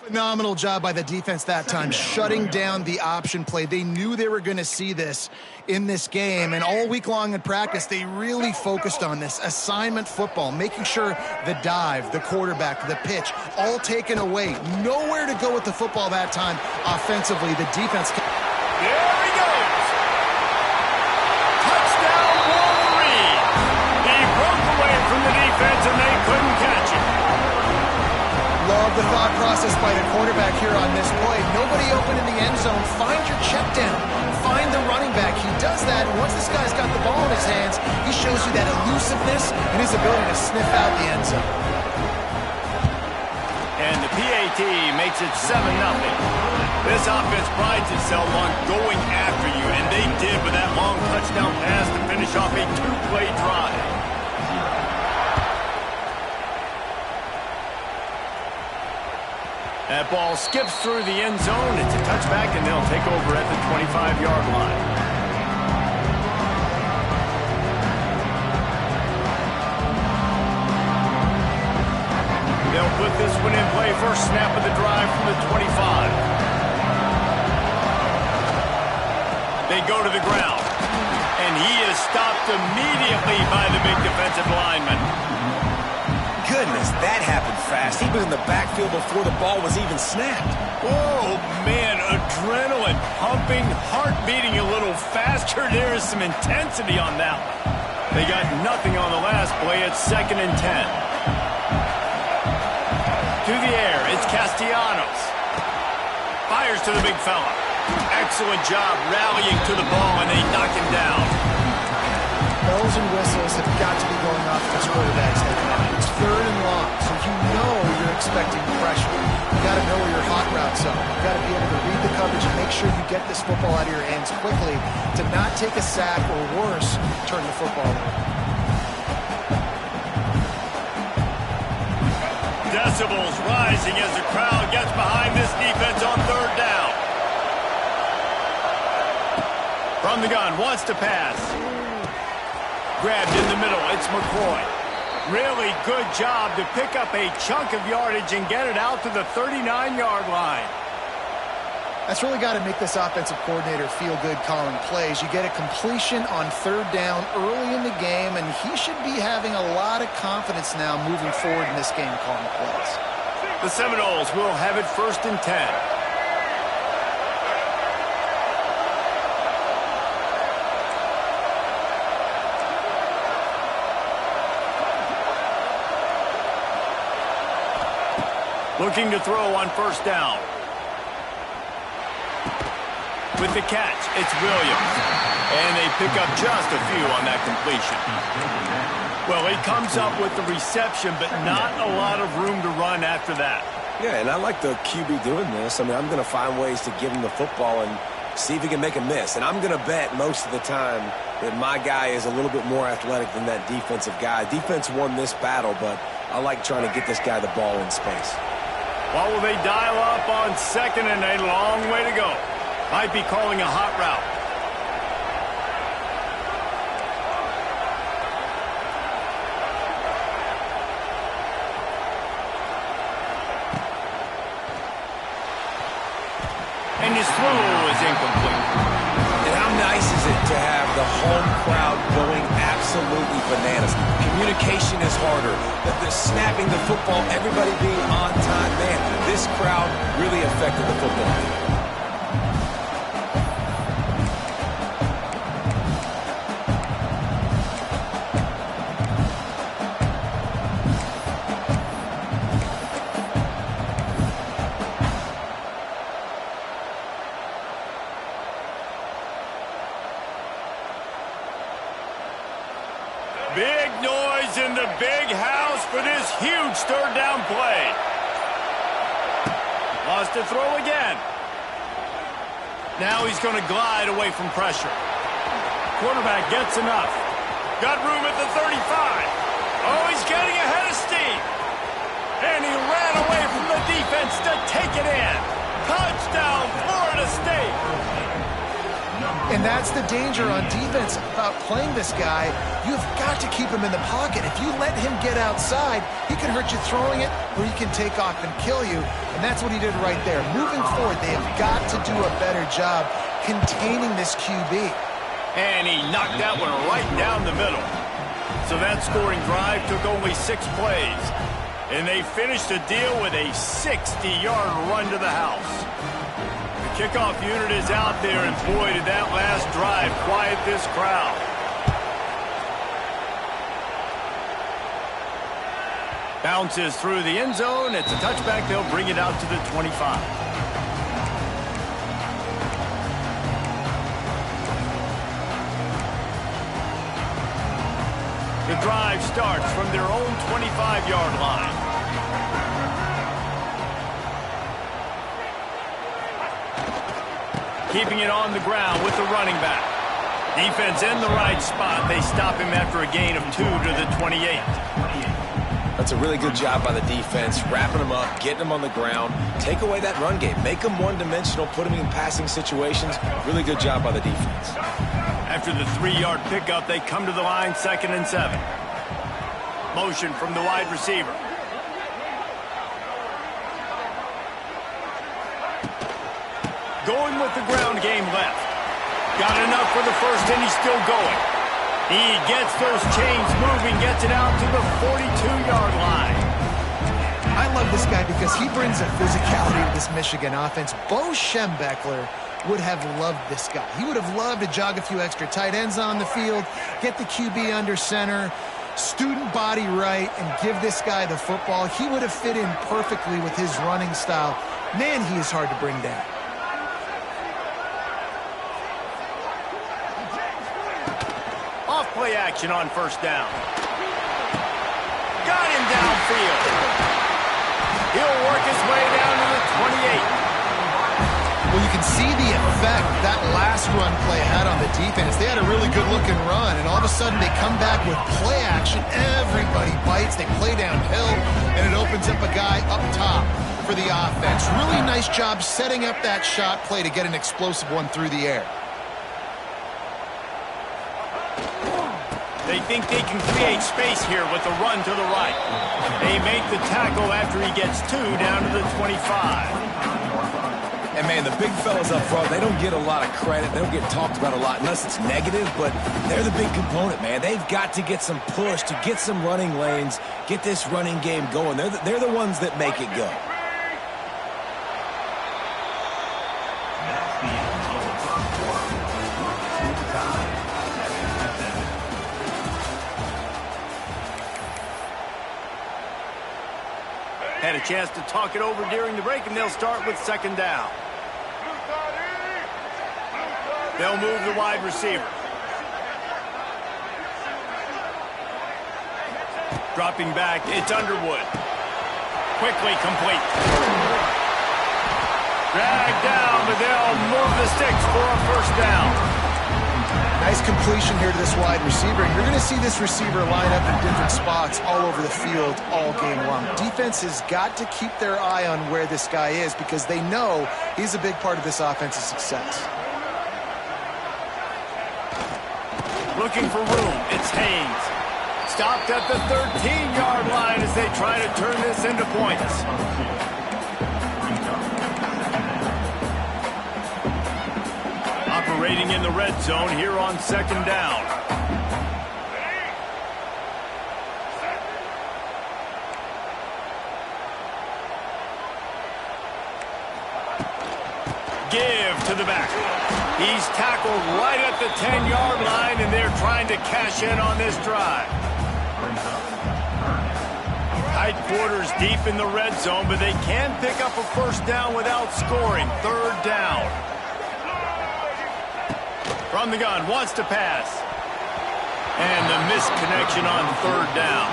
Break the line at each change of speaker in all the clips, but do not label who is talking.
Phenomenal job by the defense that time, shutting down the option play. They knew they were going to see this in this game, and all week long in practice, they really focused on this assignment football, making sure the dive, the quarterback, the pitch, all taken away. Nowhere to go with the football that time offensively. The defense...
There he goes! Touchdown, Wolverine! He broke away from the defense, and they couldn't catch him.
Love the thought process by the quarterback here on this play. Nobody open in the end zone. Find your check down. Find the running back. He does that, and once this guy's got the ball in his hands, he shows you that elusiveness and his ability to sniff out the end zone.
And the PAT makes it 7-0. This offense prides itself on going after you, and they did with that long touchdown pass to finish off a two-play drive. That ball skips through the end zone. It's a touchback, and they'll take over at the 25-yard line. They'll put this one in play. First snap of the drive from the 25. They go to the ground, and he is stopped immediately by the big defensive lineman.
Goodness, that happened fast. He was in the backfield before the ball was even snapped.
Oh, man, adrenaline pumping, heart beating a little faster. There is some intensity on that one. They got nothing on the last play. It's 2nd and 10. To the air, it's Castellanos. Fires to the big fella. Excellent job rallying to the ball, and they knock him down.
Bells and whistles have got to be going off this quarterback's head now. It's 3rd and long, so you know you're expecting pressure. You got to know where your hot routes are. You got to be able to read the coverage and make sure you get this football out of your hands quickly to not take a sack or worse, turn the football over.
Decibels rising as the crowd gets behind this defense on 3rd down. From the gun, wants to pass. Grabbed in the middle, it's McCoy. Really good job to pick up a chunk of yardage and get it out to the 39-yard line.
That's really got to make this offensive coordinator feel good calling plays. You get a completion on 3rd down early in the game, and he should be having a lot of confidence now moving forward in this game calling plays.
The Seminoles will have it 1st and 10. Looking to throw on 1st down. With the catch, it's Williams. And they pick up just a few on that completion. Well, he comes up with the reception, but not a lot of room to run after that.
Yeah, and I like the QB doing this. I mean, I'm going to find ways to give him the football and see if he can make a miss. And I'm going to bet most of the time that my guy is a little bit more athletic than that defensive guy. Defense won this battle, but I like trying to get this guy the ball in space.
What will they dial up on 2nd and a long way to go? Might be calling a hot route. And his throw is incomplete.
And how nice is it to have the home crowd going absolutely bananas? Communication is harder. The snapping the football, everybody being on time. Man, this crowd really affected the football game.
Big noise in the big house for this huge 3rd down play. Lost to throw again. Now he's going to glide away from pressure. Quarterback gets enough. Got room at the 35. Oh, he's getting ahead of steam. And he ran away from the defense to take it in. Touchdown, Florida State.
And And that's the danger on defense about playing this guy. You've got to keep him in the pocket. If you let him get outside, he can hurt you throwing it, or he can take off and kill you. And that's what he did right there. Moving forward, they have got to do a better job containing this QB.
And he knocked that one right down the middle. So that scoring drive took only 6 plays. And they finished the deal with a 60-yard run to the house. The kickoff unit is out there, and boy, did that last drive quiet this crowd. Bounces through the end zone. It's a touchback. They'll bring it out to the 25. The drive starts from their own 25-yard line. Keeping it on the ground with the running back. Defense in the right spot. They stop him after a gain of 2 to the 28.
That's a really good job by the defense, wrapping him up, getting him on the ground. Take away that run game. Make him one-dimensional, put him in passing situations. Really good job by the defense.
After the 3-yard pickup, they come to the line, 2nd and 7. Motion from the wide receiver. Going with the ground game left. Got enough for the first, and he's still going. He gets those chains moving, gets it out to the 42-yard line.
I love this guy because he brings a physicality to this Michigan offense. Bo Schembechler would have loved this guy. He would have loved to jog a few extra tight ends on the field, get the QB under center, student body right, and give this guy the football. He would have fit in perfectly with his running style. Man, he is hard to bring down.
Off-play action on first down. Got him downfield. He'll work his way down to the 28.
Well, you can see the effect that last run play had on the defense. They had a really good-looking run, and all of a sudden they come back with play action. Everybody bites. They play downhill, and it opens up a guy up top for the offense. Really nice job setting up that shot play to get an explosive one through the air.
They think they can create space here with the run to the right. They make the tackle after he gets 2 down to the 25.
And, man, the big fellas up front, they don't get a lot of credit. They don't get talked about a lot unless it's negative, but they're the big component, man. They've got to get some push, to get some running lanes, get this running game going. They're the ones that make it go.
Had a chance to talk it over during the break, and they'll start with 2nd down. They'll move the wide receiver. Dropping back, it's Underwood. Quickly complete. Dragged down, but they'll move the sticks for a first down.
Nice completion here to this wide receiver. And you're going to see this receiver line up in different spots all over the field all game long. Defense has got to keep their eye on where this guy is because they know he's a big part of this offense's success.
Looking for room, it's Haynes. Stopped at the 13-yard line as they try to turn this into points. Operating in the red zone here on 2nd down. Give to the back. He's tackled right at the 10-yard line, and they're trying to cash in on this drive. Tight quarters deep in the red zone, but they can pick up a first down without scoring. 3rd down. From the gun, wants to pass. And the misconnection on 3rd down.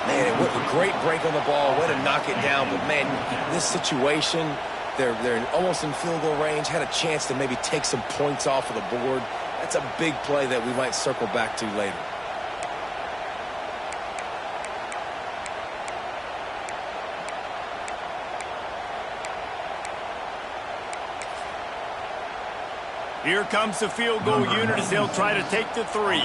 Man, what a great break on the ball. Way to knock it down. But, man, this situation, they're almost in field goal range. Had a chance to maybe take some points off of the board. That's a big play that we might circle back to later.
Here comes the field goal unit as they'll try to take the 3.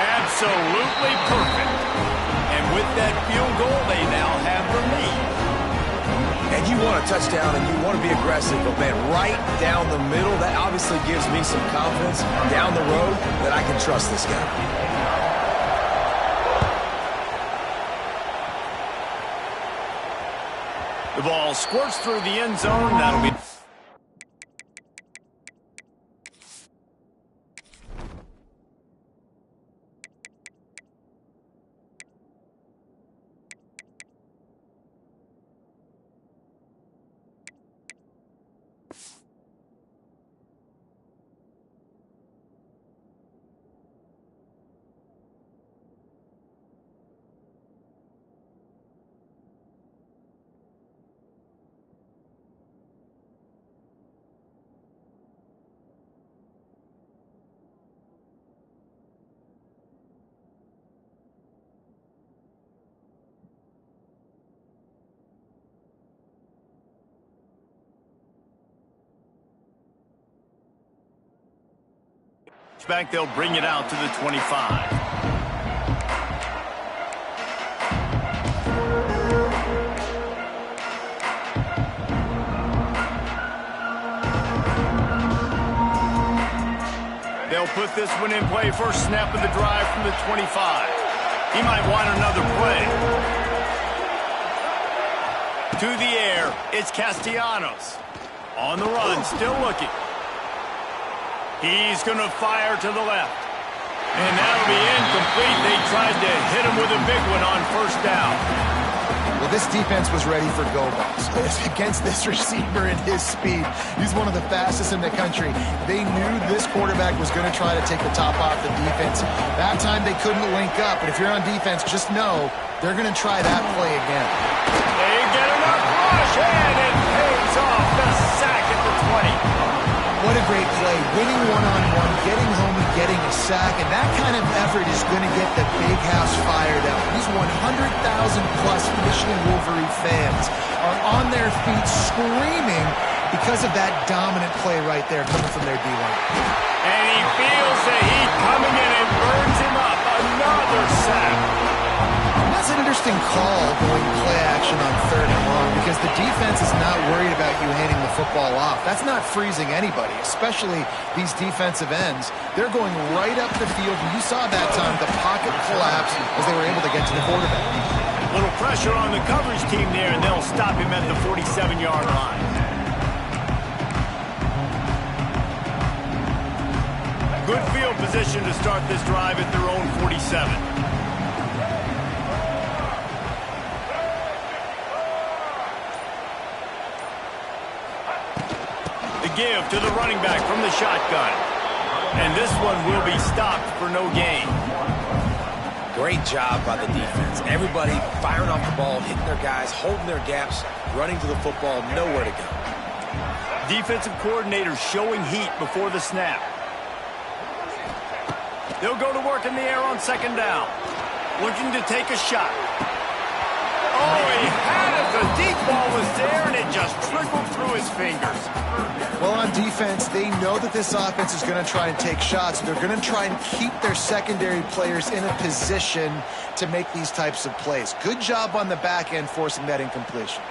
Absolutely perfect. And with that field goal, they now have the lead.
And you want a touchdown and you want to be aggressive, but man, right down the middle, that obviously gives me some confidence down the road that I can trust this guy.
The ball squirts through the end zone. That'll be... Back, they'll bring it out to the 25. They'll put this one in play. First snap of the drive from the 25. He might want another play. To the air, it's Castellanos. On the run, still looking. He's going to fire to the left. And that'll be incomplete. They tried to hit him with a big one on first down.
Well, this defense was ready for go balls. Against this receiver and his speed, he's one of the fastest in the country. They knew this quarterback was going to try to take the top off the defense. That time they couldn't link up, but if you're on defense, just know they're going to try that play again.
They get enough rush, and it pays off. The sack at the 20.
What a great play. Winning one-on-one, getting home and getting a sack, and that kind of effort is going to get the big house fired up. These 100,000-plus Michigan Wolverine fans are on their feet screaming because of that dominant play right there coming from their D-line.
And he feels the heat coming in and burns him up. Another sack.
That's an interesting call going play action on 3rd and long because the defense is not worried about you handing the football off. That's not freezing anybody, especially these defensive ends. They're going right up the field, and you saw that time the pocket collapse as they were able to get to the quarterback.
A little pressure on the coverage team there, and they'll stop him at the 47-yard line. Good field position to start this drive at their own 47. Give to the running back from the shotgun. And this one will be stopped for no gain.
Great job by the defense. Everybody firing off the ball, hitting their guys, holding their gaps, running to the football, nowhere to go.
Defensive coordinators showing heat before the snap. They'll go to work in the air on 2nd down. Looking to take a shot. Oh, he had it. The deep ball was there, and it just trickled through his fingers.
Well, on defense, they know that this offense is going to try and take shots. They're going to try and keep their secondary players in a position to make these types of plays. Good job on the back end forcing that incompletion.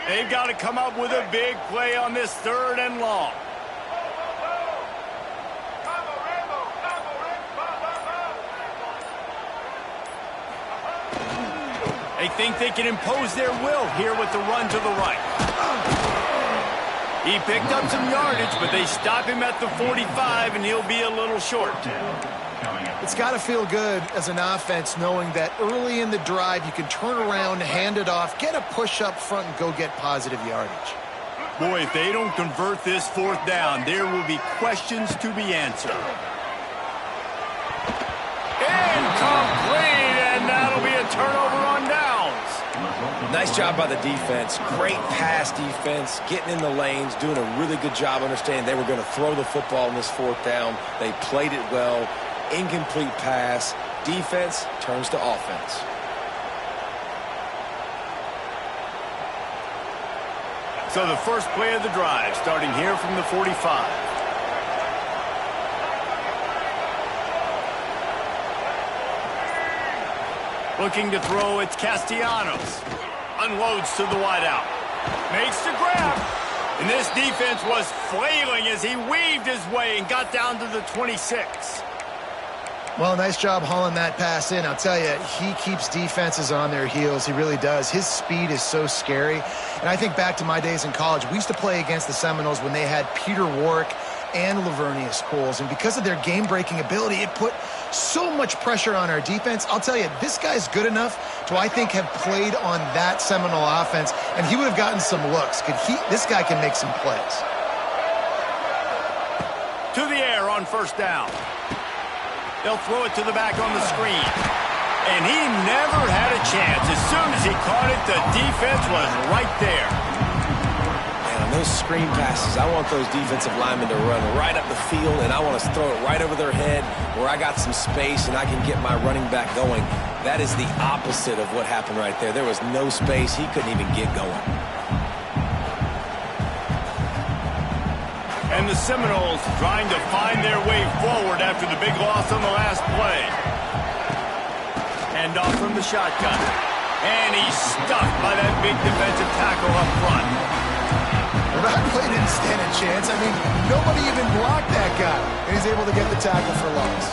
They've got to come up with a big play on this 3rd and long. They think they can impose their will here with the run to the right. He picked up some yardage, but they stop him at the 45, and he'll be a little short.
It's got to feel good as an offense knowing that early in the drive you can turn around, hand it off, get a push up front, and go get positive yardage.
Boy, if they don't convert this 4th down, there will be questions to be answered. Incomplete, and that'll be a turnover on downs.
Nice job by the defense. Great pass defense, getting in the lanes, doing a really good job understanding they were going to throw the football in this fourth down. They played it well. Incomplete pass. Defense turns to offense.
So the first play of the drive, starting here from the 45. Looking to throw, it's Castellanos. Unloads to the wideout. Makes the grab. And this defense was flailing as he weaved his way and got down to the 26.
Well, nice job hauling that pass in. I'll tell you, he keeps defenses on their heels. He really does. His speed is so scary. And I think back to my days in college. We used to play against the Seminoles when they had Peter Warrick and Lavernius Coles. And because of their game-breaking ability, it put so much pressure on our defense. I'll tell you, this guy's good enough to, I think, have played on that Seminole offense, and he would have gotten some looks. This guy can make some plays.
To the air on first down. They'll throw it to the back on the screen. And he never had a chance. As soon as he caught it, the defense was right there.
And on those screen passes, I want those defensive linemen to run right up the field, and I want to throw it right over their head where I got some space and I can get my running back going. That is the opposite of what happened right there. There was no space. He couldn't even get going.
And the Seminoles trying to find their way forward after the big loss on the last play. Hand off from the shotgun. And he's stuffed by that big defensive tackle up front.
Well, that play didn't stand a chance. I mean, nobody even blocked that guy. And he's able to get the tackle for loss.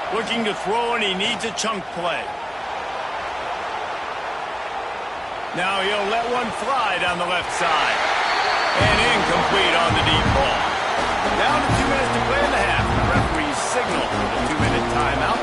Looking to throw, and he needs a chunk play. Now he'll let one fly down the left side. And incomplete on the deep ball. Down to 2 minutes to play in the half. The referee's signal for the 2-minute timeout.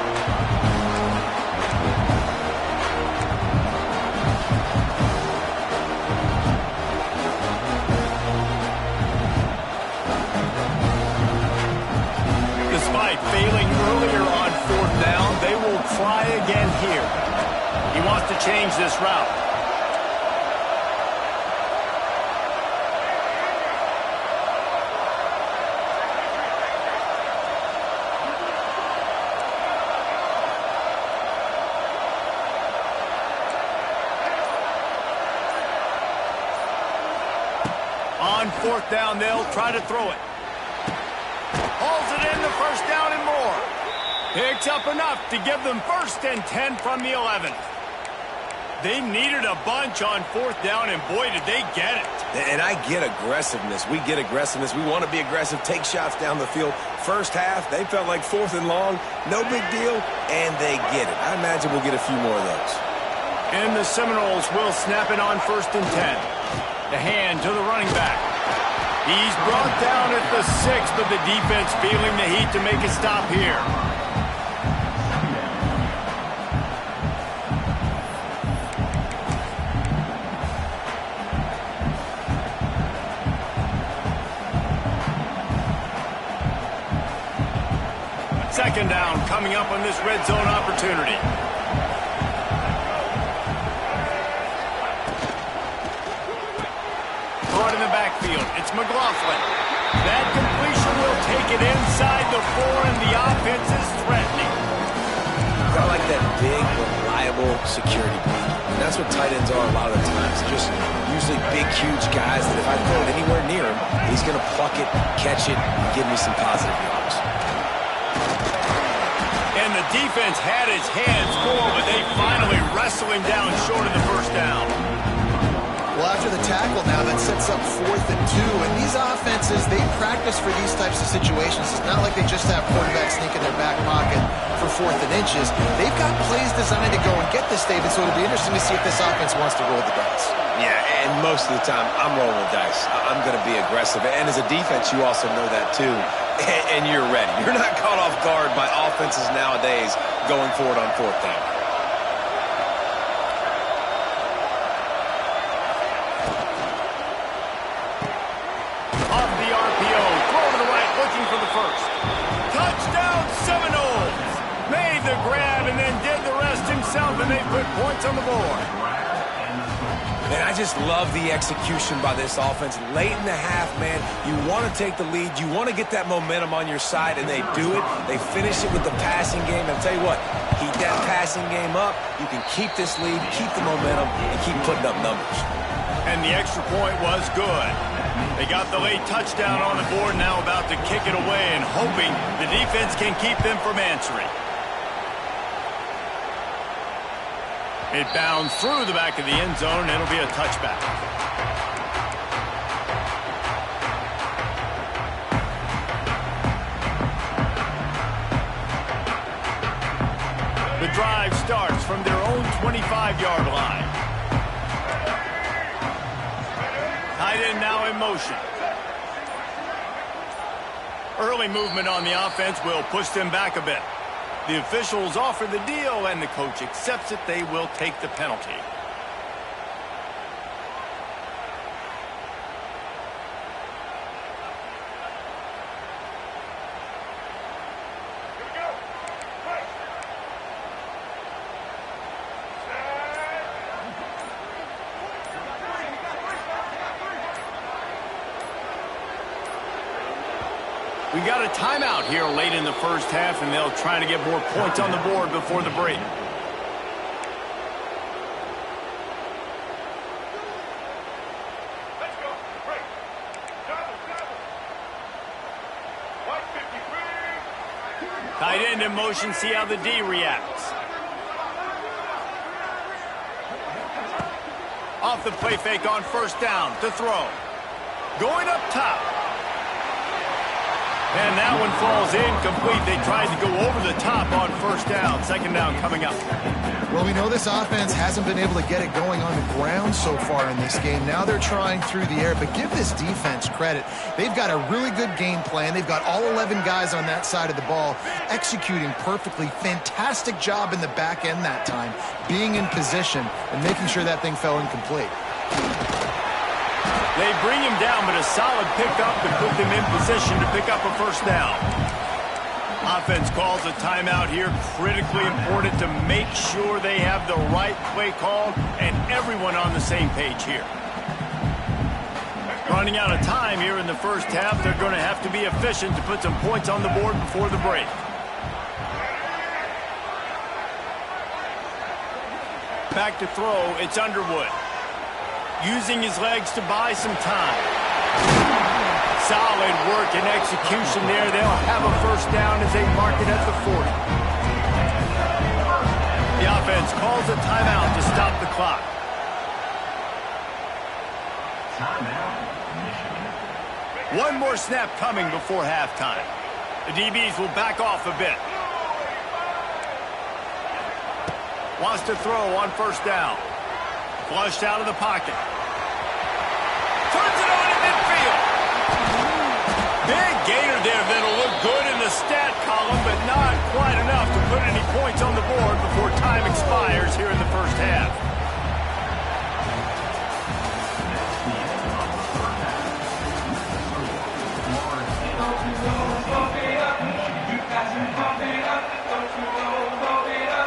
Despite failing earlier on fourth down, they will try again here. He wants to change this route. On fourth down, they'll try to throw it. Hauls it in the first down and more. Picks up enough to give them 1st and 10 from the 11th. They needed a bunch on fourth down, and boy, did they get it.
And I get aggressiveness. We get aggressiveness. We want to be aggressive, take shots down the field. First half, they felt like 4th and long. No big deal, and they get it. I imagine we'll get a few more of those.
And the Seminoles will snap it on 1st and 10. The hand to the running back. He's brought down at the 6, but the defense feeling the heat to make a stop here. Second down coming up on this red zone opportunity. Caught in the backfield. It's McLaughlin. That completion will take it inside the 4, and the offense is threatening.
I like that big, reliable security blanket. And that's what tight ends are a lot of the times. Just usually big, huge guys that if I throw it anywhere near him, he's going to pluck it, catch it, and give me some positive yards.
And the defense had his hands full, but they finally wrestle him down short of the first down.
Well, Well, after the tackle now, that sets up 4th and 2. And these offenses, they practice for these types of situations. It's not like they just have quarterbacks sneak in their back pocket for 4th and inches. They've got plays designed to go and get this, David, so it'll be interesting to see if this offense wants to roll the dice.
Yeah, and most of the time, I'm rolling the dice. I'm going to be aggressive. And as a defense, you also know that too. And you're ready. You're not caught off guard by offenses nowadays going forward on 4th down.
Off the RPO, throw to the right, looking for the first. Touchdown Seminoles! Made the grab and then did the rest himself, and they put points on the board.
And I just love the execution by this offense. Late in the half, man, you want to take the lead. You want to get that momentum on your side, and they do it. They finish it with the passing game. And I'll tell you what, keep that passing game up. You can keep this lead, keep the momentum, and keep putting up numbers.
And the extra point was good. They got the late touchdown on the board, now about to kick it away and hoping the defense can keep them from answering. It bounds through the back of the end zone, and it'll be a touchback. The drive starts from their own 25-yard line. Tight end now in motion. Early movement on the offense will push them back a bit. The officials offer the deal, and the coach accepts it. They will take the penalty. We got a timeout here late in the first half, and they'll try to get more points on the board before the break.
Let's go. Break. Double. White 53.
Tight end in motion, see how the D reacts. Off the play fake on first down to throw. Going up top. And that one falls incomplete. They tried to go over the top on first down. Second down coming up.
Well, we know this offense hasn't been able to get it going on the ground so far in this game. Now they're trying through the air, but give this defense credit. They've got a really good game plan. They've got all 11 guys on that side of the ball executing perfectly. Fantastic job in the back end that time, being in position and making sure that thing fell incomplete.
They bring him down, but a solid pickup to put them in position to pick up a first down. Offense calls a timeout here. Critically important to make sure they have the right play called and everyone on the same page here. Running out of time here in the first half. They're going to have to be efficient to put some points on the board before the break. Back to throw. It's Underwood. Using his legs to buy some time. Solid work and execution there. They'll have a first down as they mark it at the 40. The offense calls a timeout to stop the clock. One more snap coming before halftime. The DBs will back off a bit. Wants to throw on first down. Flushed out of the pocket. Turns it on in midfield. Big gainer there that'll look good in the stat column, but not quite enough to put any points on the board before time expires here in the first half.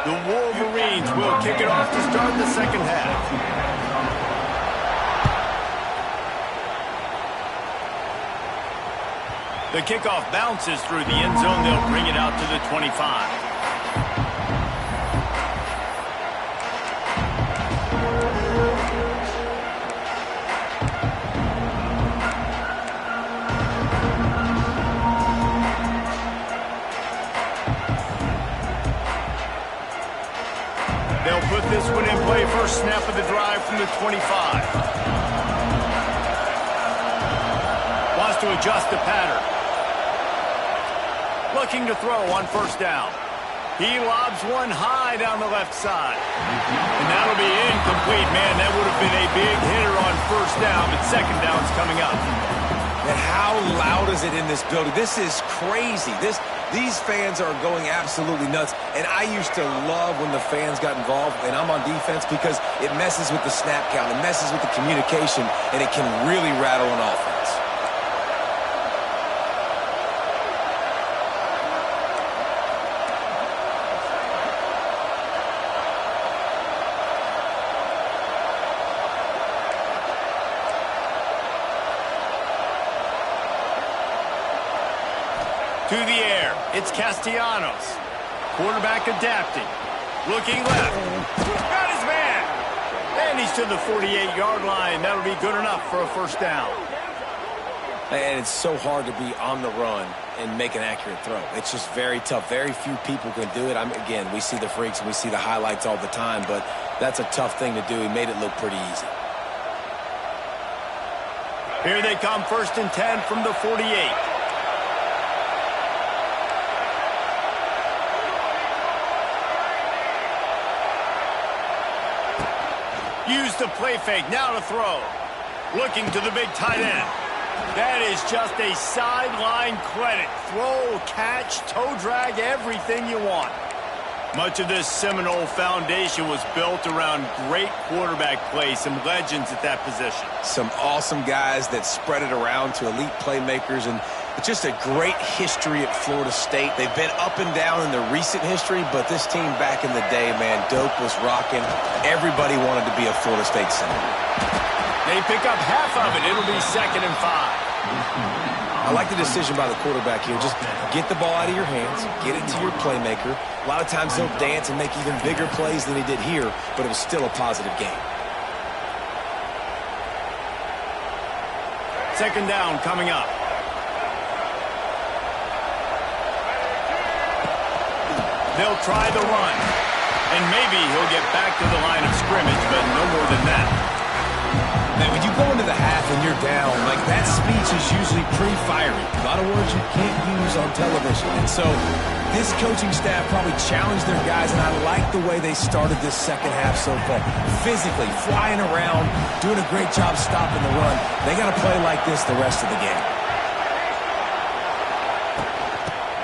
The Wolverines will kick it off to start the second half. The kickoff bounces through the end zone. They'll bring it out to the 25. They'll put this one in play. First snap of the drive from the 25. to adjust the pattern. Looking to throw on first down. He lobs one high down the left side. And that'll be incomplete. Man, that would have been a big hitter on first down, but second down's coming up.
And how loud is it in this building? This is crazy. These fans are going absolutely nuts. And I used to love when the fans got involved, and I'm on defense, because it messes with the snap count, it messes with the communication, and it can really rattle an offense.
To the air, it's Castellanos. Quarterback adapting. Looking left. Got his man. And he's to the 48-yard line. That'll be good enough for a first down.
And it's so hard to be on the run and make an accurate throw. It's just very tough. Very few people can do it. Again, we see the freaks and we see the highlights all the time, but that's a tough thing to do. He made it look pretty easy.
Here they come, 1st and 10 from the 48. Use the play fake, now to throw. Looking to the big tight end. That is just a sideline credit. Throw, catch, toe drag, everything you want. Much of this Seminole foundation was built around great quarterback play, some legends at that position.
Some awesome guys that spread it around to elite playmakers, and it's just a great history at Florida State. They've been up and down in the recent history, but this team back in the day, man, Doak was rocking. Everybody wanted to be a Florida State Seminole.
They pick up half of it. It'll be 2nd and 5.
I like the decision by the quarterback here. Just get the ball out of your hands, get it to your playmaker. A lot of times he'll dance and make even bigger plays than he did here, but it was still a positive game.
2nd down coming up. They'll try the run. And maybe he'll get back to the line of scrimmage, but no more than that.
Man, when you go into the half and you're down, like, that speech is usually pretty fiery. A lot of words you can't use on television. And so this coaching staff probably challenged their guys, and I like the way they started this second half so far. Physically, flying around, doing a great job stopping the run. They got to play like this the rest of the game.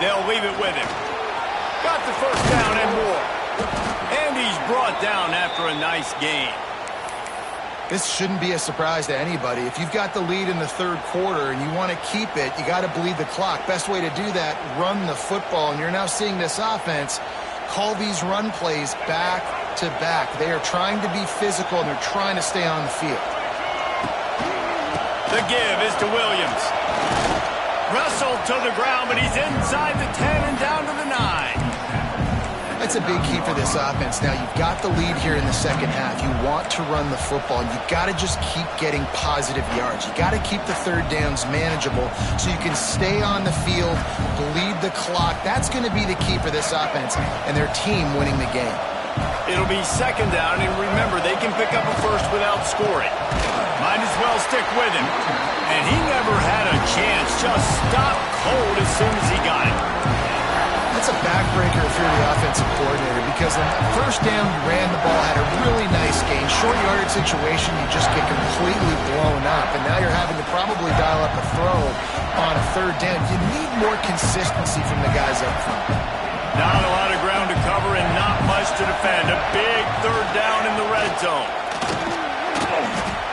They'll leave it with him. Got the first down and more. And he's brought down after a nice game.
This shouldn't be a surprise to anybody. If you've got the lead in the 3rd quarter and you want to keep it, you got to bleed the clock. Best way to do that, run the football. And you're now seeing this offense call these run plays back to back. They are trying to be physical, and they're trying to stay on the field.
The give is to Williams. Wrestled to the ground, but he's inside the 10 and down to the 9.
That's a big key for this offense. Now, you've got the lead here in the second half. You want to run the football. You've got to just keep getting positive yards. You got to keep the 3rd downs manageable so you can stay on the field, bleed the clock. That's going to be the key for this offense and their team winning the game.
It'll be 2nd down, and remember, they can pick up a first without scoring. Might as well stick with him. And he never had a chance. Just stopped cold as soon as he got it.
That's a backbreaker if you're the offensive coordinator, because on first down, you ran the ball, had a really nice gain. Short yardage situation, you just get completely blown up, and now you're having to probably dial up a throw on a 3rd down. You need more consistency from the guys up front.
Not a lot of ground to cover and not much to defend. A big 3rd down in the red zone.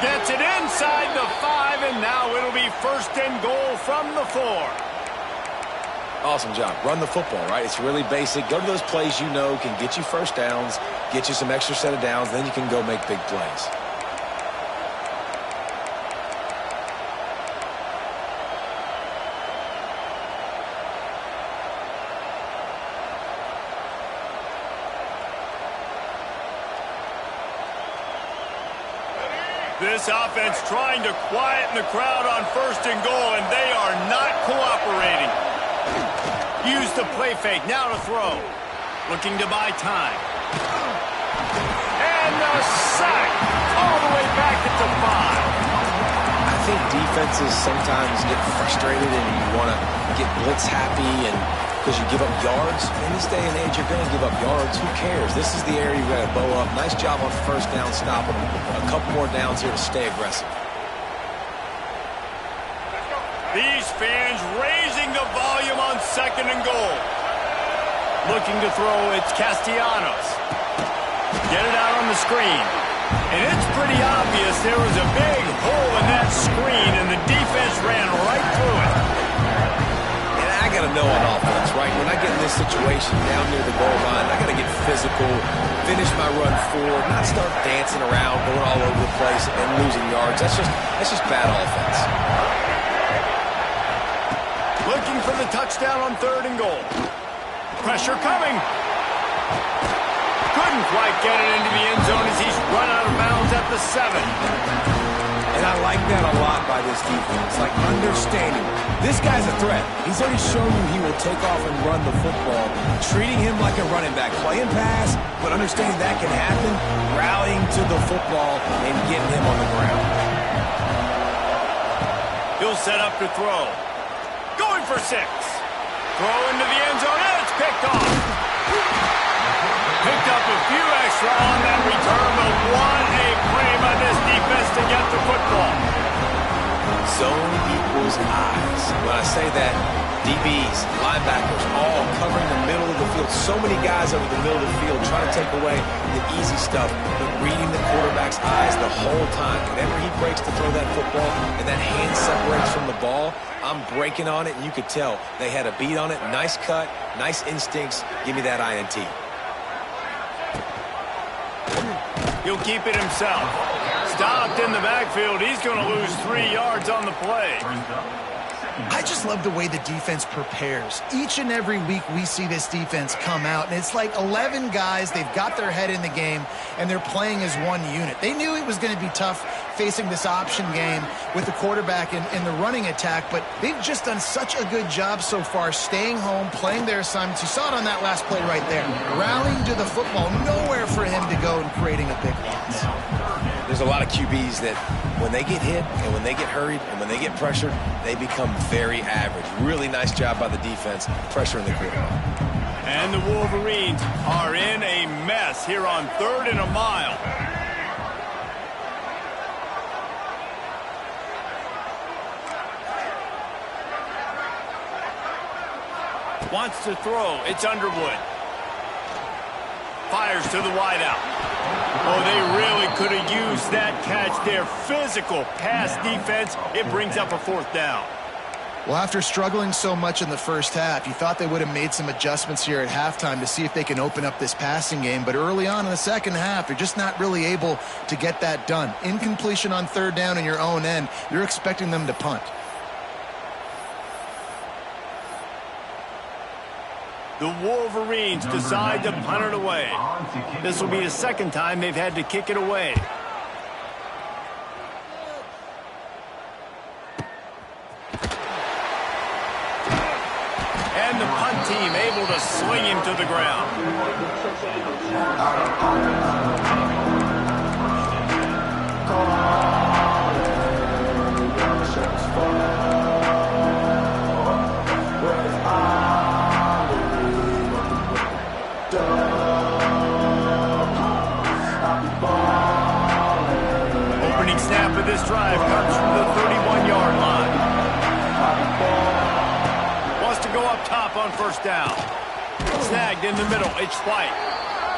Gets it inside the 5, and now it'll be 1st and goal from the 4.
Awesome job. Run the football, right? It's really basic. Go to those plays you know can get you first downs, get you some extra set of downs, then you can go make big plays.
This offense trying to quieten the crowd on 1st and goal, and they are not cooperating. Use the play fake, now to throw. Looking to buy time. And the sack all the way back at the 5.
I
think defenses sometimes get frustrated and you want to get blitz happy and because you give up yards. In this day and age, you're going to give up yards. Who cares? This is the area you got to bow up. Nice job on first down, stopping them. A couple more downs here to stay aggressive.
These fans raising the volume on 2nd and goal. Looking to throw, it's Castellanos. Get it out on the screen. And it's pretty obvious there was a big hole in that screen, and the defense ran right through it.
And I got to know on offense, right? When I get in this situation down near the goal line, I got to get physical, finish my run forward, not start dancing around, going all over the place, and losing yards. That's just bad offense.
Looking for the touchdown on 3rd and goal. Pressure coming. Couldn't quite get it into the end zone as he's run out of bounds at the 7.
And I like that a lot by this defense, like understanding this guy's a threat. He's already shown you he will take off and run the football, treating him like a running back, playing pass, but understanding that can happen, rallying to the football and getting him on the ground.
He'll set up to throw. Going for 6. Throw into the end zone, and it's picked off. Picked up a few extra on that return, but what a play by this defense to get the football.
Zone equals eyes. When I say that, DBs, linebackers, all covering the middle of the field. So many guys over the middle of the field trying to take away the easy stuff, but reading the quarterback's eyes the whole time. Whenever he breaks to throw that football and that hand separates from the ball, I'm breaking on it, and you could tell they had a beat on it. Nice cut, nice instincts. Give me that INT.
He'll keep it himself. Stopped in the backfield. He's going to lose 3 yards on the play.
I just love the way the defense prepares. Each and every week we see this defense come out, and it's like 11 guys. They've got their head in the game, and they're playing as one unit. They knew it was going to be tough facing this option game with the quarterback in the running attack, but they've just done such a good job so far staying home, playing their assignments. You saw it on that last play right there. Rallying to the football, nowhere for him to go and creating a big loss.
There's a lot of QBs that when they get hit and when they get hurried and when they get pressured, they become very average. Really nice job by the defense, pressuring the quarterback.
And the Wolverines are in a mess here on 3rd and a mile. Wants to throw. It's Underwood. Fires to the wideout. Oh, they really could have used that catch there. Physical pass defense. It brings up a 4th down.
Well, after struggling so much in the first half, you thought they would have made some adjustments here at halftime to see if they can open up this passing game. But early on in the second half, they're just not really able to get that done. Incompletion on 3rd down in your own end, you're expecting them to punt.
The Wolverines decide to punt it away. This will be the 2nd time they've had to kick it away. And the punt team able to sling him to the ground. Opening snap of this drive comes from the 31-yard line. Wants to go up top on 1st down. Snagged in the middle. It's White.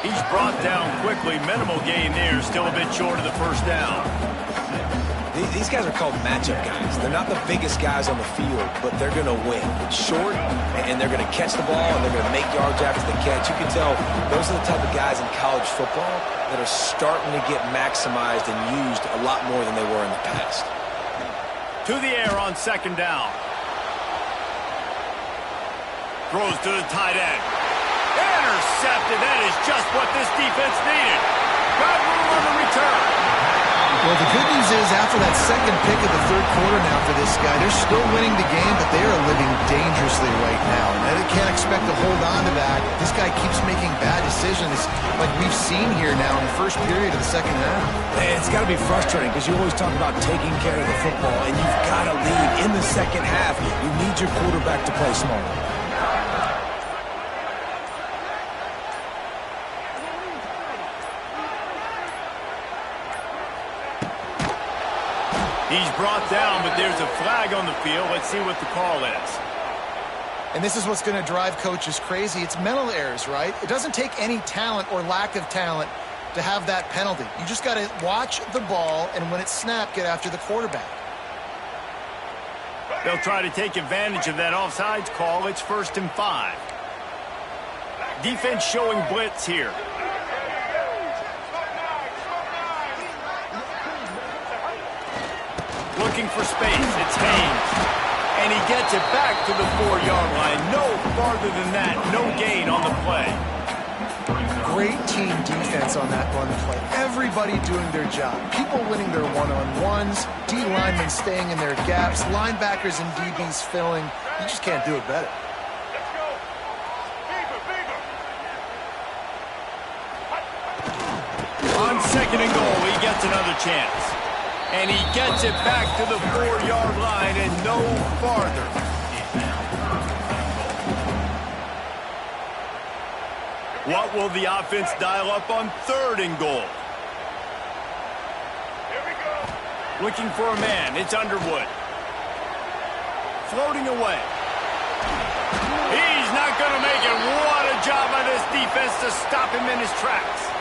He's brought down quickly. Minimal gain there. Still a bit short of the 1st down.
These guys are called matchup guys. They're not the biggest guys on the field, but they're going to win. It's short, and they're going to catch the ball, and they're going to make yards after the catch. You can tell those are the type of guys in college football that are starting to get maximized and used a lot more than they were in the past.
To the air on 2nd down. Throws to the tight end. Intercepted. That is just what this defense needed. Got room on the return.
Well, the good news is after that 2nd pick of the 3rd quarter now for this guy, they're still winning the game, but they are living dangerously right now. And they can't expect to hold on to that. This guy keeps making bad decisions like we've seen here now in the first period of the second half.
It's got to be frustrating because you always talk about taking care of the football, and you've got to lead in the second half. You need your quarterback to play smarter.
He's brought down, but there's a flag on the field. Let's see what the call is.
And this is what's going to drive coaches crazy. It's mental errors, right? It doesn't take any talent or lack of talent to have that penalty. You just got to watch the ball, and when it's snapped, get after the quarterback.
They'll try to take advantage of that offsides call. It's 1st and 5. Defense showing blitz here. Looking for space. It's Haynes. And he gets it back to the 4-yard line. No farther than that. No gain on the play.
Great team defense on that run play. Everybody doing their job. People winning their one-on-ones. D linemen staying in their gaps. Linebackers and DBs filling. You just can't do it better.
Let's go. Beaver.
On 2nd and goal, he gets another chance. And he gets it back to the 4-yard line and no farther. What will the offense dial up on 3rd and goal?
Here we go.
Looking for a man. It's Underwood. Floating away. He's not going to make it. What a job by this defense to stop him in his tracks.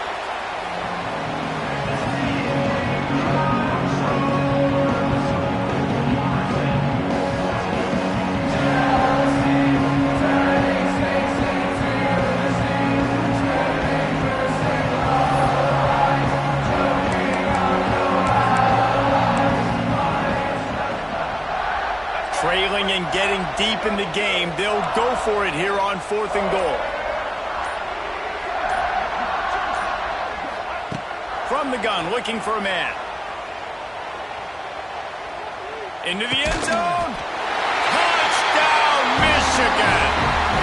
Trailing and getting deep in the game. They'll go for it here on 4th and goal. From the gun, looking for a man. Into the end zone. Touchdown, Michigan!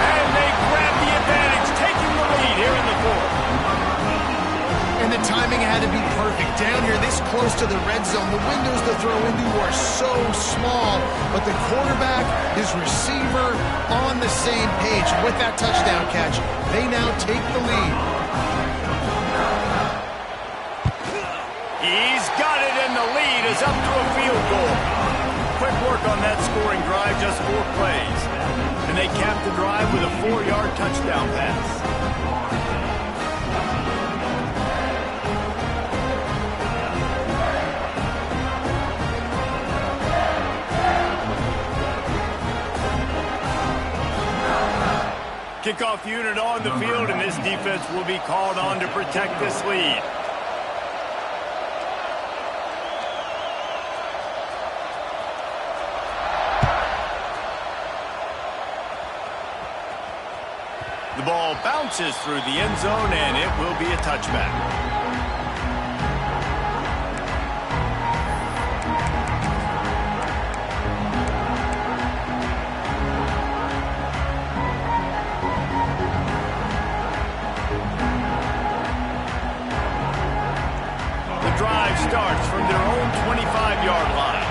And they grab the advantage, taking the lead here in the 4th.
And the timing had to be perfect. Down here, this close to the red zone, the windows to throw into are so small, but the quarterback, his receiver, on the same page. With that touchdown catch, they now take the lead.
He's got it, and the lead is up to a field goal. Quick work on that scoring drive, just 4 plays. And they cap the drive with a 4-yard touchdown pass. Kickoff unit on the field, and this defense will be called on to protect this lead. The ball bounces through the end zone, and it will be a touchback. Drive starts from their own 25-yard line.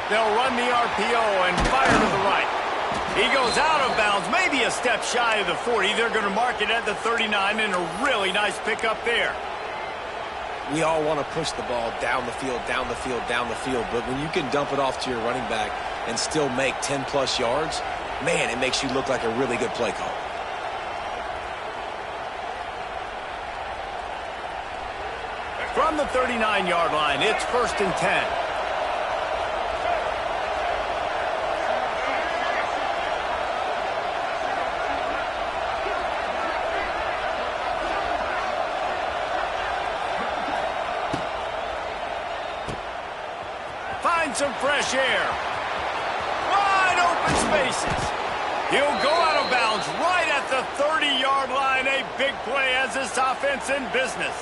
They'll run the RPO and fire to the right. He goes out of bounds, maybe a step shy of the 40. They're going to mark it at the 39, and a really nice pickup there.
We all want to push the ball down the field, but when you can dump it off to your running back and still make 10-plus yards, man, it makes you look like a really good play call.
From the 39-yard line, it's 1st and 10. Some fresh air. Wide open spaces. He'll go out of bounds right at the 30-yard line. A big play as this offense in business.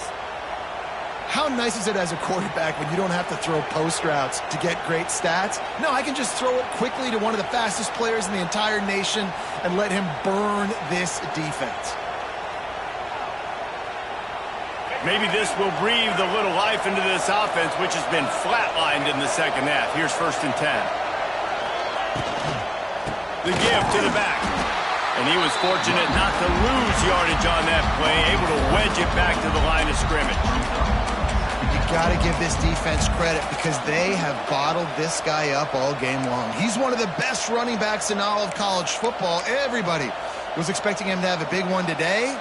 How nice is it as a quarterback when you don't have to throw post routes to get great stats? No, I can just throw it quickly to one of the fastest players in the entire nation and let him burn this defense.
Maybe this will breathe a little life into this offense, which has been flatlined in the second half. Here's 1st and 10. The give to the back. And he was fortunate not to lose yardage on that play, able to wedge it back to the line of scrimmage.
You got to give this defense credit because they have bottled this guy up all game long. He's one of the best running backs in all of college football. Everybody was expecting him to have a big one today.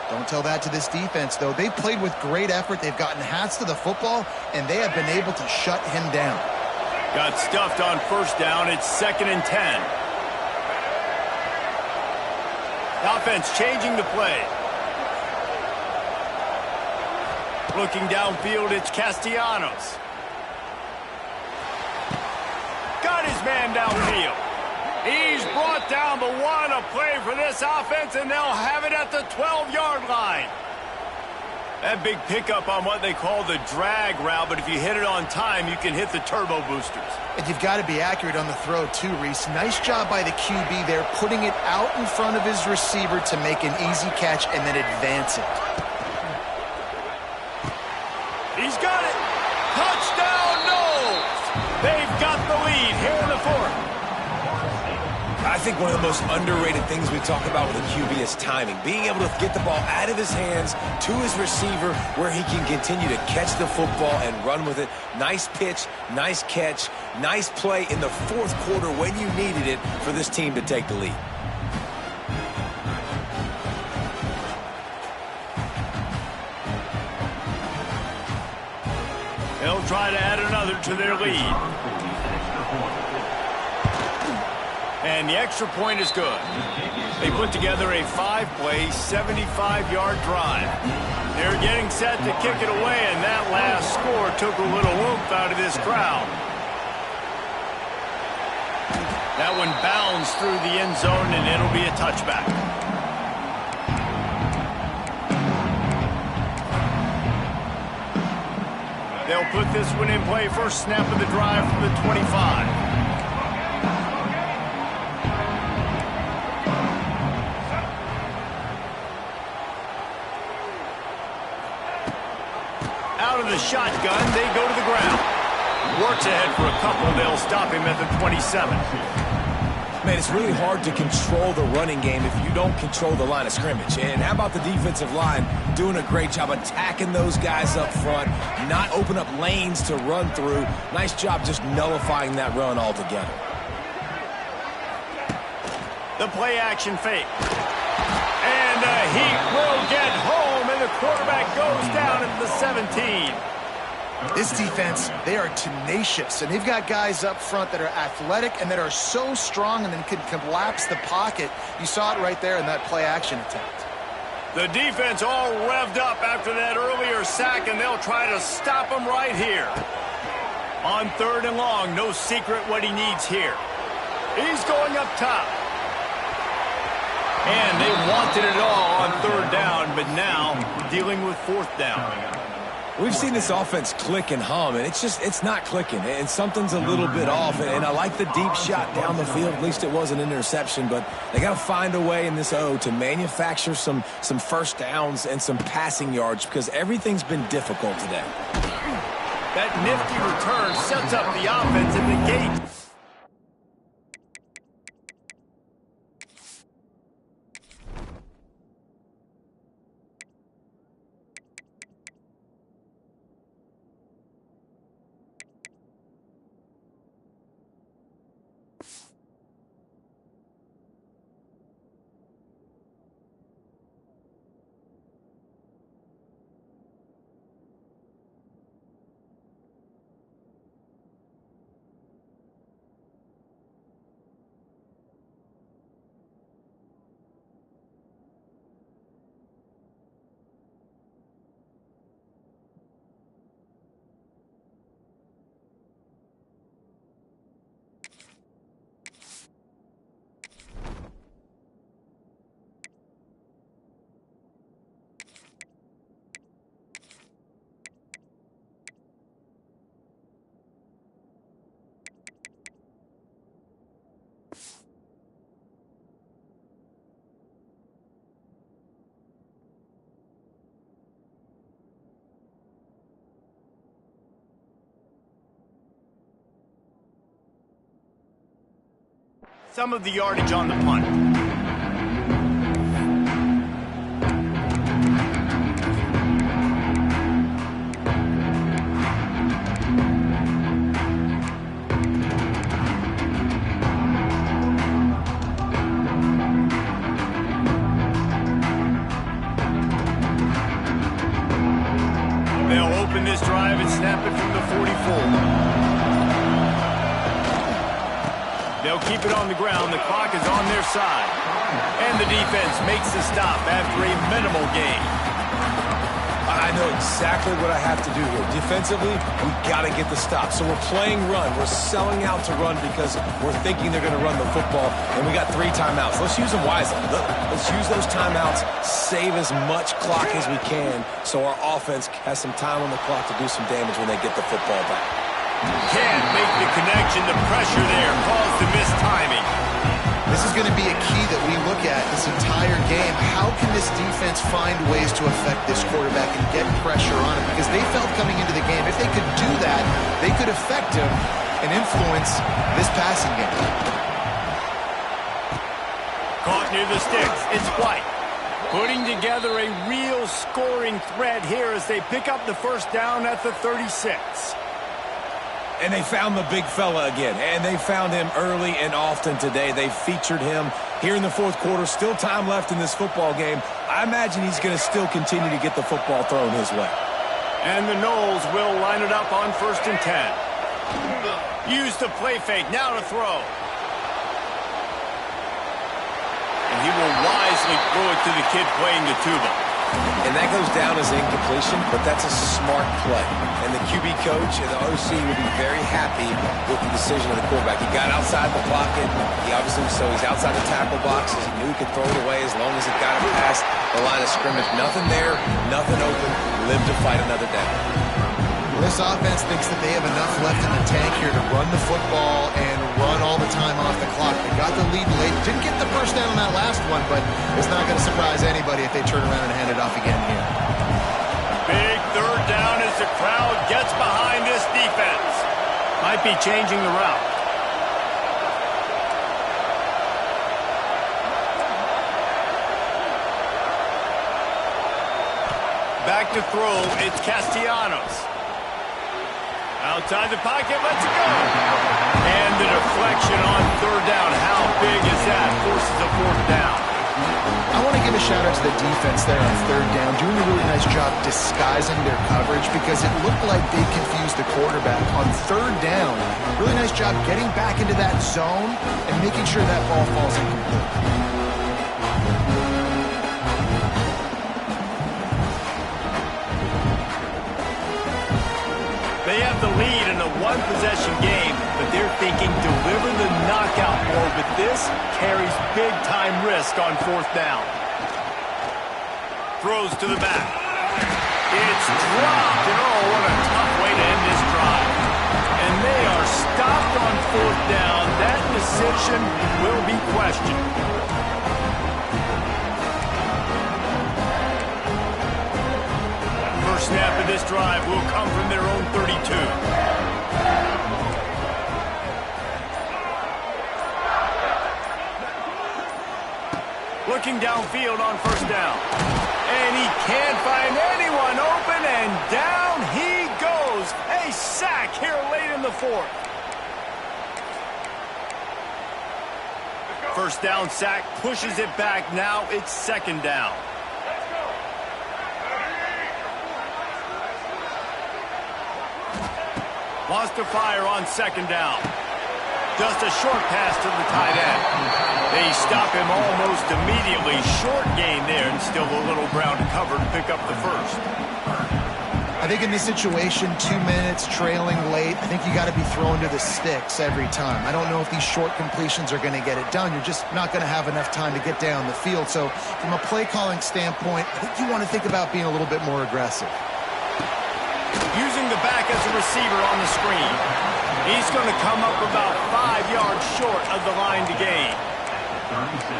Don't tell that to this defense, though. They've played with great effort. They've gotten hats to the football, and they have been able to shut him down.
Got stuffed on 1st down. It's 2nd and 10. Offense changing the play. Looking downfield, it's Castellanos. Got his man downfield. He's brought down, but what a play for this offense, and they'll have it at the 12-yard line. That big pickup on what they call the drag route, but if you hit it on time, you can hit the turbo boosters.
And you've got to be accurate on the throw, too, Reese. Nice job by the QB there, putting it out in front of his receiver to make an easy catch and then advance it.
He's got it. Touchdown, Noles. They've got the lead here in the 4th.
I think one of the most underrated things we talk about with a QB is timing. Being able to get the ball out of his hands to his receiver where he can continue to catch the football and run with it. Nice pitch, nice catch, nice play in the 4th quarter when you needed it for this team to take the lead.
They'll try to add another to their lead. And the extra point is good. They put together a 5-play, 75-yard drive. They're getting set to kick it away, and that last score took a little oomph out of this crowd. That one bounds through the end zone, and it'll be a touchback. They'll put this one in play. First snap of the drive from the 25. Out of the shotgun, they go to the ground. Works ahead for a couple. They'll stop him at the 27.
Man, it's really hard to control the running game if you don't control the line of scrimmage. And how about the defensive line doing a great job attacking those guys up front, not open up lanes to run through. Nice job just nullifying that run altogether.
The play action fake. And the Heat will get home, and the quarterback goes down at the 17.
This defense, they are tenacious, and they've got guys up front that are athletic and that are so strong and then can collapse the pocket. You saw it right there in that play action attempt.
The defense all revved up after that earlier sack, and they'll try to stop him right here. On 3rd and long, no secret what he needs here. He's going up top. And they wanted it all on 3rd down, but now dealing with 4th down.
We've seen this offense click and hum, and it's not clicking, and something's a little bit off. And I like the deep shot down the field. At least it was an interception, but they got to find a way in this to manufacture some first downs and some passing yards because everything's been difficult today.
That nifty return sets up the offense at the gate. some of the yardage on the punt. They'll open this drive and snap it from the 44. They'll keep it on the ground. The clock is on their side. And the defense makes the stop after a minimal gain.
I know exactly what I have to do here. Defensively, we got to get the stop. So we're playing run. We're selling out to run because we're thinking they're going to run the football, and we got 3 timeouts. Let's use them wisely. Let's use those timeouts, save as much clock as we can so our offense has some time on the clock to do some damage when they get the football back.
Can't make the connection. The pressure there caused the missed timing.
This is going to be a key that we look at this entire game. How can this defense find ways to affect this quarterback and get pressure on him? Because they felt coming into the game, if they could do that, they could affect him and influence this passing game.
Caught near the sticks. It's White. Putting together a real scoring threat here as they pick up the first down at the 36.
And they found the big fella again, and they found him early and often today. They featured him here in the fourth quarter. Still time left in this football game. I imagine he's going to still continue to get the football thrown his way.
And the Noles will line it up on 1st and 10. Use the play fake, now to throw. And he will wisely throw it to the kid playing the tuba.
And that goes down as incompletion, but that's a smart play. And the QB coach and the OC will be very happy with the decision of the quarterback. He got outside the pocket. He's outside the tackle boxes. He knew he could throw it away as long as it got him past the line of scrimmage. Nothing there, nothing open. Live to fight another down.
This offense thinks that they have enough left in the tank here to run the football and run all the time off the clock. They got the lead late. Didn't get the first down on that last one, but it's not going to surprise anybody if they turn around and hand it off again here.
Big 3rd down as the crowd gets behind this defense. Might be changing the route. Back to throw, it's Castellanos. Outside the pocket, let's go. And the deflection on 3rd down. How big is that? Forces a 4th down.
I want to give a shout out to the defense there on 3rd down, doing a really nice job disguising their coverage because it looked like they confused the quarterback on 3rd down. Really nice job getting back into that zone and making sure that ball falls incomplete.
They have the lead in a 1-possession game, but they're thinking deliver the knockout blow, but this carries big-time risk on 4th down. Throws to the back. It's dropped, and oh, what a tough way to end this drive. And they are stopped on 4th down. That decision will be questioned. First snap of this drive will come from their own 32. Looking downfield on 1st down. And he can't find anyone open, and down he goes. A sack here late in the 4th. First down sack pushes it back. Now it's 2nd down. Wants to fire on 2nd down. Just a short pass to the tight end. They stop him almost immediately. Short gain there, and still a little ground to cover to pick up the first.
I think in this situation, 2 minutes, trailing late, I think you got to be thrown to the sticks every time. I don't know if these short completions are going to get it done. You're just not going to have enough time to get down the field. So from a play calling standpoint, I think you want to think about being a little bit more aggressive.
Using the back as a receiver on the screen. He's going to come up about 5 yards short of the line to gain.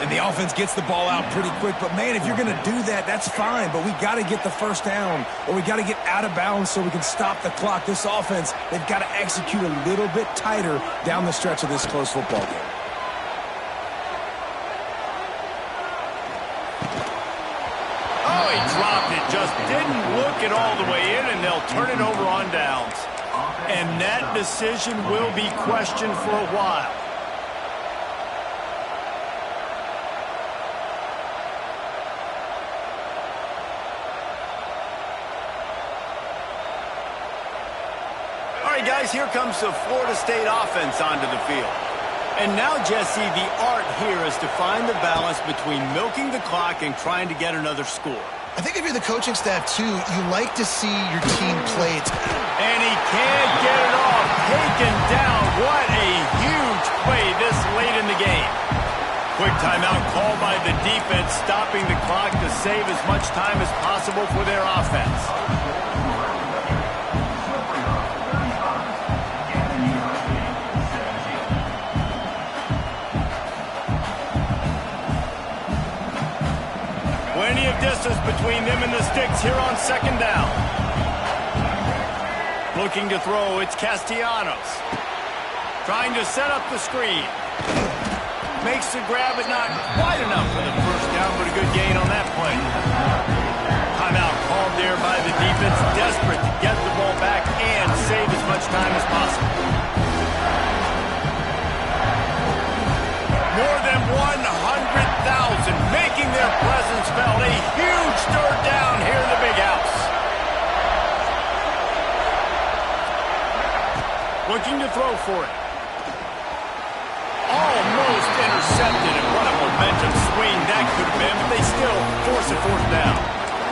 And the offense gets the ball out pretty quick. But, man, if you're going to do that, that's fine. But we got to get the first down, or we got to get out of bounds so we can stop the clock. This offense, they've got to execute a little bit tighter down the stretch of this close football game.
Didn't look it all the way in, and they'll turn it over on downs. And that decision will be questioned for a while. All right, guys, here comes the Florida State offense onto the field. And now, Jesse, the art here is to find the balance between milking the clock and trying to get another score.
I think if you're the coaching staff, too, you like to see your team play.
And he can't get it off. Taken down. What a huge play this late in the game. Quick timeout called by the defense, stopping the clock to save as much time as possible for their offense. Plenty of distance between them and the sticks here on second down. Looking to throw, it's Castellanos. Trying to set up the screen. Makes the grab, but not quite enough for the first down, but a good gain on that play. Timeout called there by the defense, desperate to get the ball back and save as much time as possible. More than 100,000 making their presence felt. A huge third down here in the big house. Looking to throw for it. Almost intercepted, and what a momentum swing that could have been, but they still force a fourth down.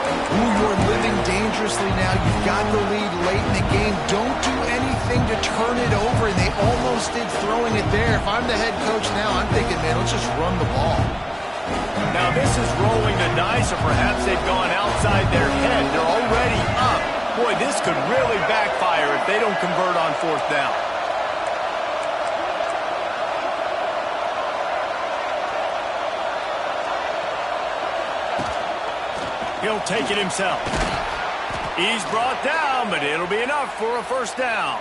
Ooh, you're living dangerously now. You've got the lead late in the game. Don't do anything to turn it over, and they almost did throwing it there. If I'm the head coach now, I'm thinking, man, let's just run the ball.
Now this is rolling the dice, or perhaps they've gone outside their head. They're already up. Boy, this could really backfire if they don't convert on fourth down. He'll take it himself. He's brought down, but it'll be enough for a first down.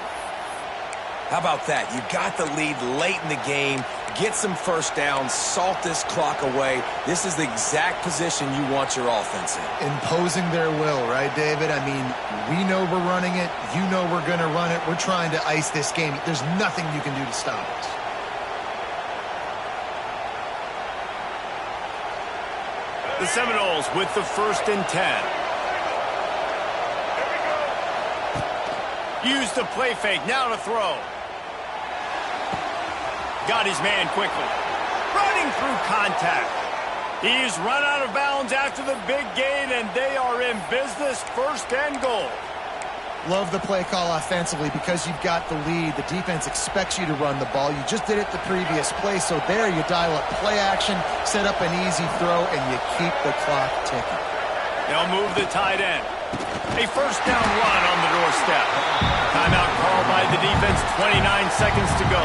How about that? You got the lead late in the game. Get some first downs. Salt this clock away. This is the exact position you want your offense in.
Imposing their will, right, David? I mean, we know we're running it. You know we're going to run it. We're trying to ice this game. There's nothing you can do to stop us.
The Seminoles with the 1st and 10. Use the play fake. Now to throw. Got his man quickly. Running through contact. He's run out of bounds after the big gain, and they are in business. 1st and goal.
Love the play call offensively because you've got the lead. The defense expects you to run the ball. You just did it the previous play, so there you dial up play action, set up an easy throw, and you keep the clock ticking.
They'll move the tight end. A first down run on the doorstep. Timeout called by the defense, 29 seconds to go.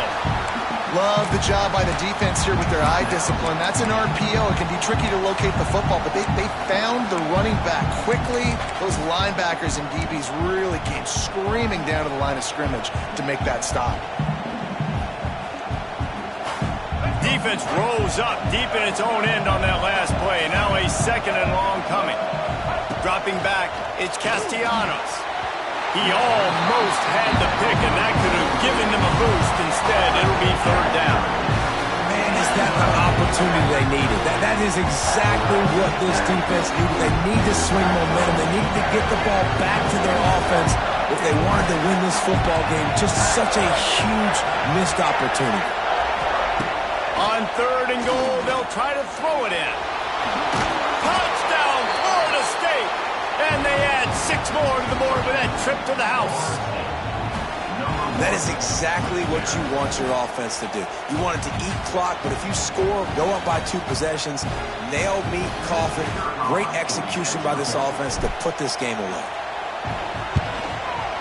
Love the job by the defense here with their eye discipline. That's an RPO. It can be tricky to locate the football, but they found the running back quickly. Those linebackers and DBs really came screaming down to the line of scrimmage to make that stop.
Defense rose up deep in its own end on that last play. Now a 2nd and long coming. Dropping back, it's Castellanos. He almost had the pick, and that could have given them a boost. Instead, it'll be 3rd down.
Man, is that the opportunity they needed? That is exactly what this defense needed. They need to swing momentum. They need to get the ball back to their offense if they wanted to win this football game. Just such a huge missed opportunity.
On 3rd and goal, they'll try to throw it in. Touchdown, Florida State! And they add 6 more to the board with that trip to the house.
That is exactly what you want your offense to do. You want it to eat clock, but if you score, go up by 2 possessions, nail, meet, coffin. Great execution by this offense to put this game away.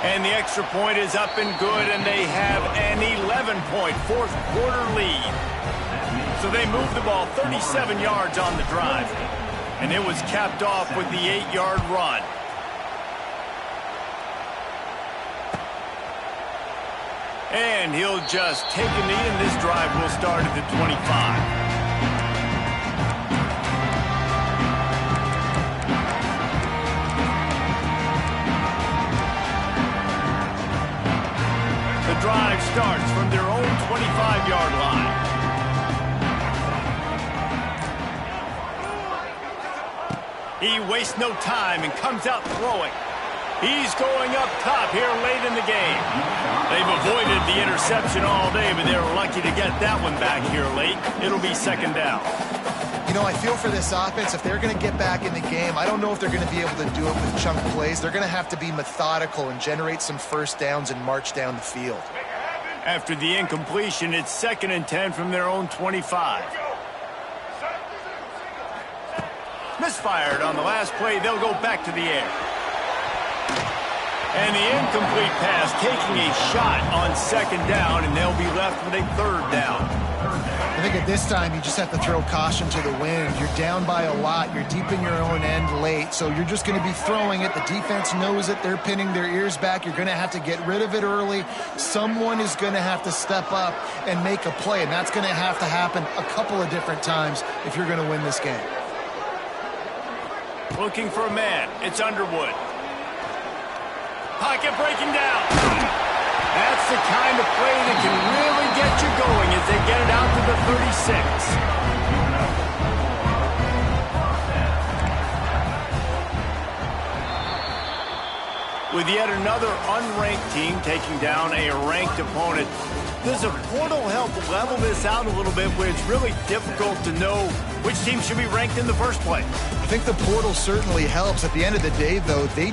And the extra point is up and good, and they have an 11-point 4th quarter lead. So they move the ball 37 yards on the drive. And it was capped off with the 8-yard run. And he'll just take a knee, and this drive will start at the 25. drive starts from their own 25-yard line. He wastes no time and comes out throwing. He's going up top here late in the game. They've avoided the interception all day, but they're lucky to get that one back here late. It'll be second down.
You know, I feel for this offense, if they're going to get back in the game, I don't know if they're going to be able to do it with chunk plays. They're going to have to be methodical and generate some first downs and march down the field.
After the incompletion, it's 2nd and 10 from their own 25. Misfired on the last play. They'll go back to the air. And the incomplete pass taking a shot on 2nd down, and they'll be left with a 3rd down.
I think at this time, you just have to throw caution to the wind. You're down by a lot. You're deep in your own end late, so you're just going to be throwing it. The defense knows it. They're pinning their ears back. You're going to have to get rid of it early. Someone is going to have to step up and make a play, and that's going to have to happen a couple of different times if you're going to win this game.
Looking for a man. It's Underwood. Pocket breaking down. That's the kind of play that can really get you going as they get it out to the 36. With yet another unranked team taking down a ranked opponent, does a portal help level this out a little bit where it's really difficult to know which team should be ranked in the first place?
I think the portal certainly helps. At the end of the day, though, they